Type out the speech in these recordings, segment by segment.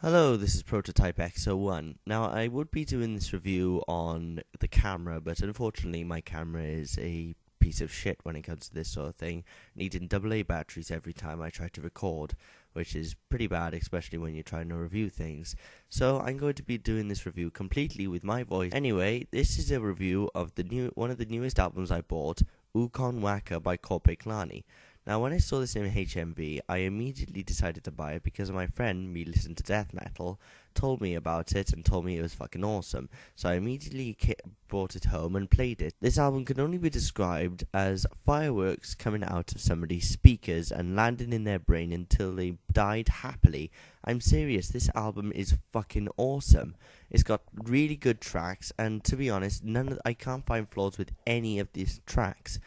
Hello, this is Prototype X01. Now, I would be doing this review on the camera, but unfortunately my camera is a piece of shit when it comes to this sort of thing, needing AA batteries every time I try to record, which is pretty bad, especially when you're trying to review things. So I'm going to be doing this review completely with my voice. Anyway, this is a review of one of the newest albums I bought, Ukon Wacka by Korpiklanni. Now, when I saw this in HMV, I immediately decided to buy it because my friend, me listen to death metal, told me about it and told me it was fucking awesome. So I immediately brought it home and played it. This album can only be described as fireworks coming out of somebody's speakers and landing in their brain until they died happily. I'm serious, this album is fucking awesome. It's got really good tracks, and to be honest, I can't find flaws with any of these tracks.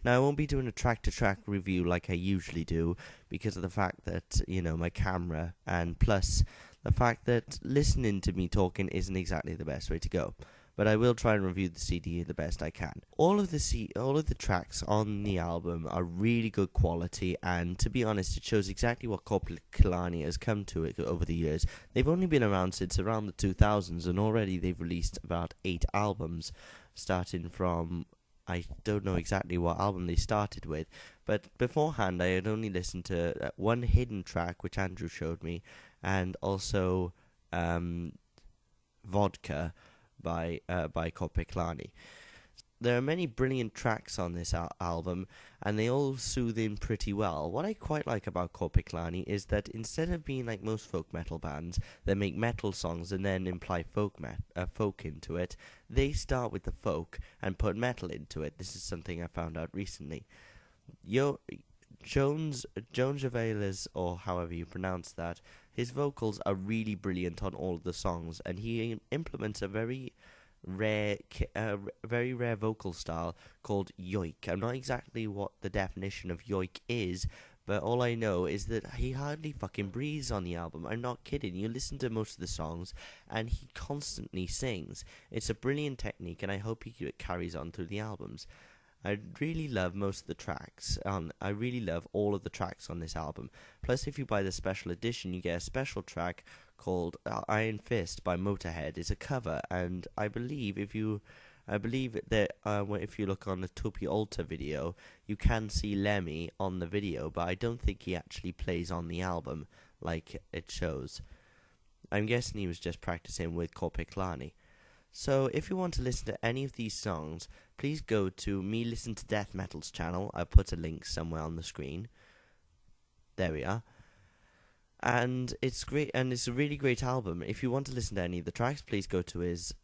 Now, I won't be doing a track-to-track review like I usually do because of the fact that, my camera, and plus the fact that listening to me talking isn't exactly the best way to go. But I will try and review the CD the best I can. All of the tracks on the album are really good quality, and to be honest, it shows exactly what Korpiklanni has come to it over the years. They've only been around since around the 2000s, and already they've released about 8 albums, starting from... I don't know exactly what album they started with, but beforehand I had only listened to one hidden track, which Andrew showed me, and also Vodka by Korpiklanni. There are many brilliant tracks on this album, and they all soothe in pretty well. What I quite like about Korpiklanni is that instead of being like most folk metal bands that make metal songs and then imply folk into it, they start with the folk and put metal into it. This is something I found out recently. Jones Javelas, or however you pronounce that, his vocals are really brilliant on all of the songs, and he implements a very rare vocal style called yoik. I'm not exactly what the definition of yoik is, but all I know is that he hardly fucking breathes on the album. I'm not kidding. You listen to most of the songs and he constantly sings. It's a brilliant technique, and I hope he carries on through the albums. I really love most of the tracks. I really love all of the tracks on this album. Plus, if you buy the special edition, you get a special track called Iron Fist by Motorhead. It's a cover, and I believe if you look on the Topi Alta video, you can see Lemmy on the video, but I don't think he actually plays on the album like it shows. I'm guessing he was just practicing with Korpiklanni. So, if you want to listen to any of these songs, please go to Me Listen to Death Metal's channel. I'll put a link somewhere on the screen. There we are. And it's great, and it's a really great album. If you want to listen to any of the tracks, please go to his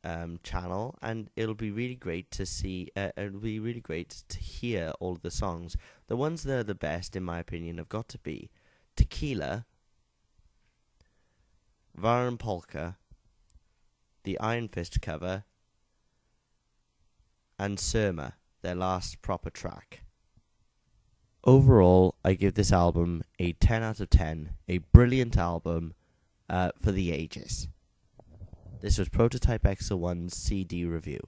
channel, and it'll be really great to see. It'll be really great to hear all of the songs. The ones that are the best, in my opinion, have got to be Tequila, Varan Polka, the Iron Fist cover, and Surma, their last proper track. Overall, I give this album a 10 out of 10, a brilliant album for the ages. This was Prototype X01's CD review.